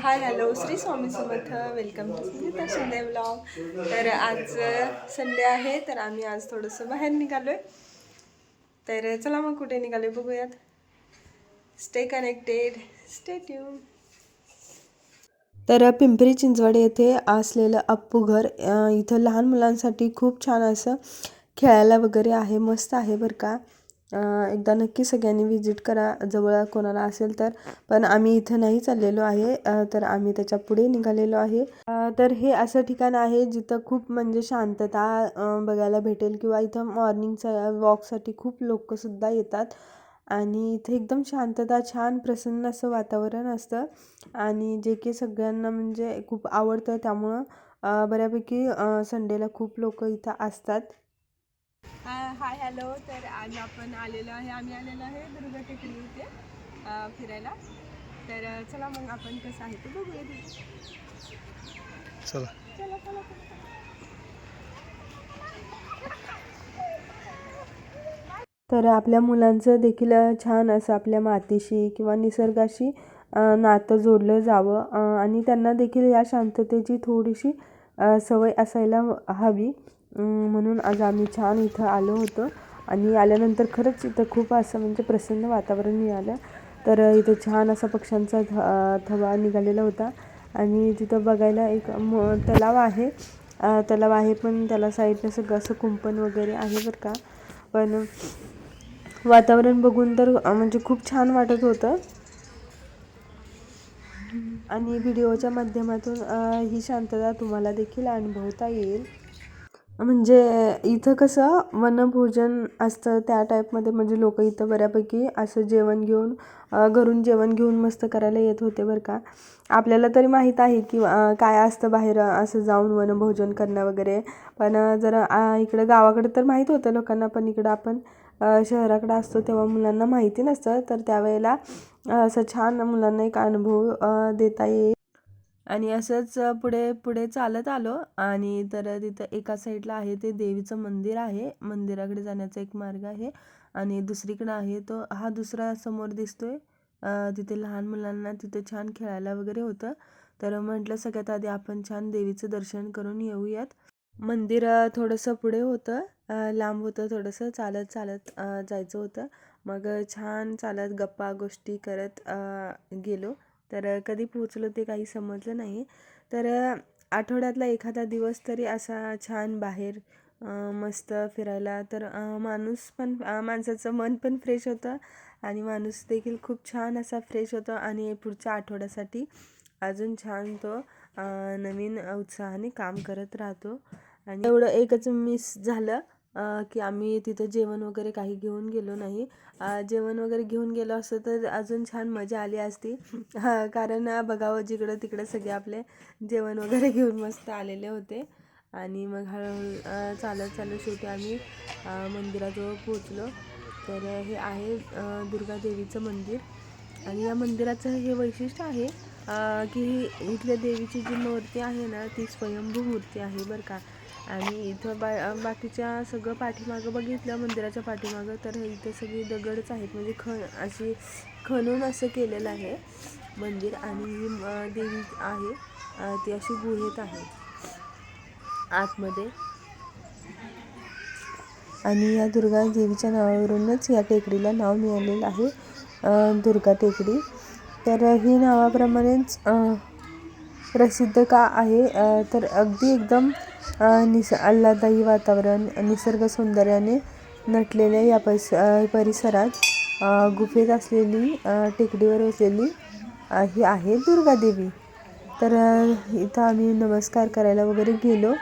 High hello Shri Swami Samarth. Welcome to Smita Shinde blog. तर आज Sunday आहे, तर आम्ही आज थोडंसं बाहेर निघालोय. तर चला मग कुठे निघालोय बघूयात. Stay connected, stay tune. तर पिंपरी चिंचवड येथे असलेलं अप्पू घर, इथं लहान मुलांसाठी खूप छान असं खेळायला वगैरे आहे, मस्त आहे बरं का. एकदा नक्की सगळ्यांनी व्हिजिट करा, जवळ कोणाला असेल तर. पण आम्ही इथं नाही चाललेलो आहे, तर आम्ही त्याच्या पुढे निघालेलो आहे. तर हे असं ठिकाण आहे जिथं खूप म्हणजे शांतता बघायला भेटेल, किंवा इथं मॉर्निंगचा वॉकसाठी खूप लोकंसुद्धा येतात. आणि इथे एकदम शांतता, छान प्रसन्न असं वातावरण असतं, आणि जे की सगळ्यांना म्हणजे खूप आवडतं. त्यामुळं बऱ्यापैकी संडेला खूप लोक इथं असतात. Hi hello. तर आज आम्ही आलेलो आहे दुर्गा टेकडी इथे फिरायला. तर चला मग आपण कसं आहे ते बघूया. चला चला चला. तर आपल्या मुलांचं देखील छान असं आपल्या मातीशी किंवा निसर्गाशी नातं जोडलं जावं, आणि त्यांना देखील या शांततेची थोडीशी सवय असायला हवी. म्हणून आज आम्ही छान इथं आलो होतो, आणि आल्यानंतर खरंच इथं खूप असं म्हणजे प्रसन्न वातावरण मिळालं. तर इथं छान असा पक्ष्यांचा थवा निघालेला होता, आणि तिथं बघायला एक तलाव आहे. तलाव आहे, पण त्याला साईडनं सगळं असं कुंपण वगैरे आहे बरं का. पण वातावरण बघून तर म्हणजे खूप छान वाटत होतं, आणि व्हिडिओच्या माध्यमातून ही शांतता तुम्हाला देखील अनुभवता येईल. म्हणजे इथं कसं वनभोजन असतं त्या टाईपमध्ये, म्हणजे लोक इथं बऱ्यापैकी असं जेवण घेऊन घरून जेवण घेऊन मस्त करायला येत होते बरं का. आपल्याला तरी माहीत आहे की काय असतं बाहेर असं जाऊन वनभोजन करणं वगैरे. पण जर इकडं गावाकडे तर माहीत होतं लोकांना, पण इकडं आपण शहराकडे असतो तेव्हा मुलांना माहिती नसतं. तर त्यावेळेला असं छान मुलांना एक अनुभव देता येईल. आणि असंच पुढे पुढे चालत आलो, आणि तर तिथं एका साईडला आहे ते देवीचं मंदिर आहे. मंदिराकडे जाण्याचा एक मार्ग आहे, आणि दुसरीकडे आहे तो हा दुसरा समोर दिसतोय. तिथे लहान मुलांना तिथे छान खेळायला वगैरे होतं. तर म्हटलं सगळ्यात आधी आपण छान देवीचं दर्शन करून येऊयात. मंदिर थोडंसं पुढे होतं, लांब होतं, थोडंसं चालत चालत जायचं होतं. मग छान चालत गप्पा गोष्टी करत गेलो. तर कधी पोहोचलो ते काही समजलं नाही. तर आठवड्यातला एखादा दिवस तरी असा छान बाहेर मस्त फिरायला, तर माणूस पण माणसाचं मन पण फ्रेश होतं, आणि माणूस देखील खूप छान असा फ्रेश होतो, आणि पुढच्या आठवड्यासाठी अजून छान तो नवीन उत्साहाने काम करत राहतो. आणि एवढं एकच मिस झालं की आम्ही तिथं जेवण वगैरे काही घेऊन गेलो नाही. जेवण वगैरे घेऊन गेलो असतं तर अजून छान मजा आली असती. कारण बघावं जिकडं तिकडं सगळे आपले जेवण वगैरे घेऊन मस्त आलेले होते. आणि मग हळूहळू चालत चालत शेवटी आम्ही मंदिराजवळ पोचलो. तर हे आहे दुर्गा देवीचं मंदिर, आणि या मंदिराचं हे वैशिष्ट्य आहे की इथल्या देवीची जी मूर्ती आहे ना, ती स्वयंभू मूर्ती आहे बरं का. आणि इथं बाकीच्या सगळं पाठीमागं बघितलं मंदिराच्या पाठीमागं, तर इथं सगळी दगडच आहेत, म्हणजे अशी खणून असं केलेलं आहे मंदिर. आणि ही देवी आहे ती अशी गुहेत आहे आतमध्ये. आणि या दुर्गा देवीच्या नावावरूनच या टेकडीला नाव मिळालेलं आहे दुर्गा टेकडी. तर ही नावाप्रमाणेच प्रसिद्ध का आहे, तर अगदी एकदम आल्हाददायी वातावरण, निसर्ग सौंदर्याने नटलेल्या या परिसरात गुफेत असलेली टेकडीवर वसलेली ही आहे दुर्गा देवी. तर इथं आम्ही नमस्कार करायला वगैरे गेलो.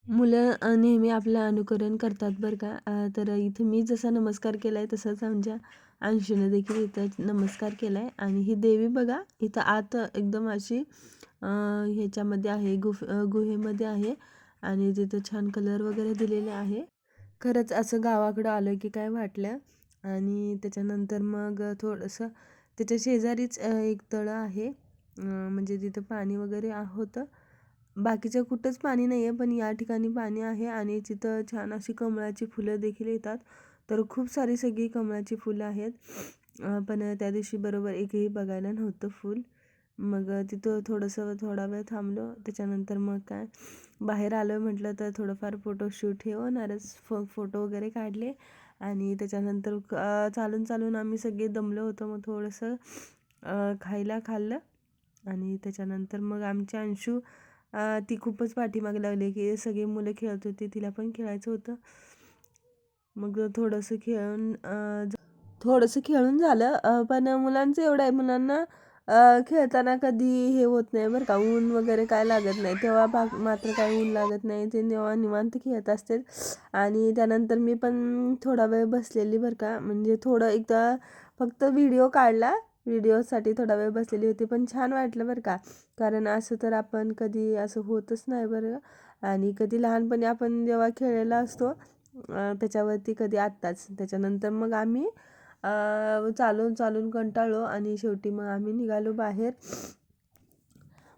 मुलं नेहमी आपलं अनुकरण करतात बरं का. तर इथे मी जसा नमस्कार केला आहे तसंच आमच्या अंशूने देखील इथं नमस्कार केला आहे. आणि ही देवी बघा इथं आत एकदम अशी ह्याच्यामध्ये आहे, गुहेमध्ये आहे आणि तिथं छान कलर वगैरे दिलेले आहे. खरंच असं गावाकडं आलं की काय वाटलं. आणि त्याच्यानंतर मग थोडंसं त्याच्या शेजारीच एक तळं आहे, म्हणजे तिथं पाणी वगैरे होतं. बाकीचं कुठंच पाणी नाही आहे, पण या ठिकाणी पाणी आहे आणि तिथं छान अशी कमळाची फुलं देखील येतात. तर खूप सारी सगळी कमळाची फुलं आहेत. पण त्या दिवशी बरोबर एकही बघायला नव्हतं फूल. मग तिथं थोडा वेळ थांबलो. त्याच्यानंतर मग काय बाहेर आलो, म्हटलं तर थोडंफार फोटोशूट हे होणारच. फोटो वगैरे काढले आणि त्याच्यानंतर चालून चालून आम्ही सगळे दमलो होतो. मग थोडंसं खायला खाल्लं आणि त्याच्यानंतर मग आमची अंशू ती खूपच पाठीमागे लागली की सगळी मुलं खेळत होती, तिला पण खेळायचं होतं. मग थोडंसं खेळून झालं. पण मुलांचं एवढं आहे, मुलांना खेळताना कधी हे होत नाही बरं का, ऊन वगैरे काय लागत नाही. तेव्हा मात्र काय ऊन लागत नाही, ते तेव्हा निवांत खेळत असते. आणि त्यानंतर मी पण थोडा वेळ बसलेली बरं का, म्हणजे थोडं एकदा फक्त व्हिडिओ काढला, व्हिडिओसाठी थोडा वेळ बसलेली होती. पण छान वाटलं बरं का, कारण असं तर आपण कधी असं होतच नाही बरं. आणि कधी लहानपणी आपण जेव्हा खेळलेला असतो त्याच्यावरती कधी आत्ताच. त्याच्यानंतर मग आम्ही चालून चालून कंटाळलो आणि शेवटी मग आम्ही निघालो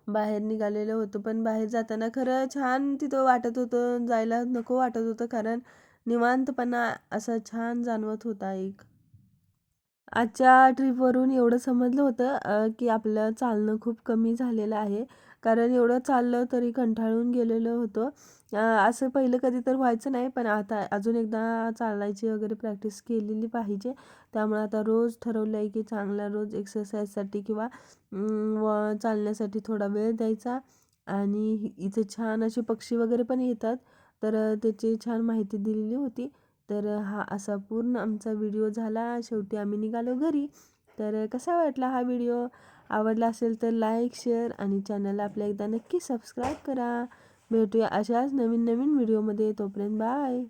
बाहेर निघालेलो होतो. पण बाहेर जाताना खरं छान तिथं वाटत होतं, जायला नको वाटत होतं, कारण निवांतपणा असा छान जाणवत होता एक. आजच्या ट्रिपवरून एवढं समजलं होतं की आपलं चालणं खूप कमी झालेलं आहे. कारण एवढं चाललं तरी कंटाळून गेलेलो होतो. असं पहिलं कधी तर व्हायचं नाही, पण आता अजून एकदा चालायची वगैरे प्रॅक्टिस केलेली पाहिजे. त्यामुळे आता रोज ठरवलं आहे की चांगला रोज एक्सरसाइजसाठी किंवा चालण्यासाठी थोडा वेळ द्यायचा. आणि इथे छान असे पक्षी वगैरे पण येतात, तर त्याची छान माहिती दिलेली होती. तर हा असा पूर्ण आमचा व्हिडिओ झाला. शेवटी आम्ही निघालो घरी. तर कसा वाटला हा व्हिडिओ? आवडला असेल तर लाईक, शेअर आणि चॅनलला आपल्या एकदा नक्की सबस्क्राईब करा. भेटूया अशाच नवीन नवीन व्हिडिओमध्ये. तोपर्यंत बाय.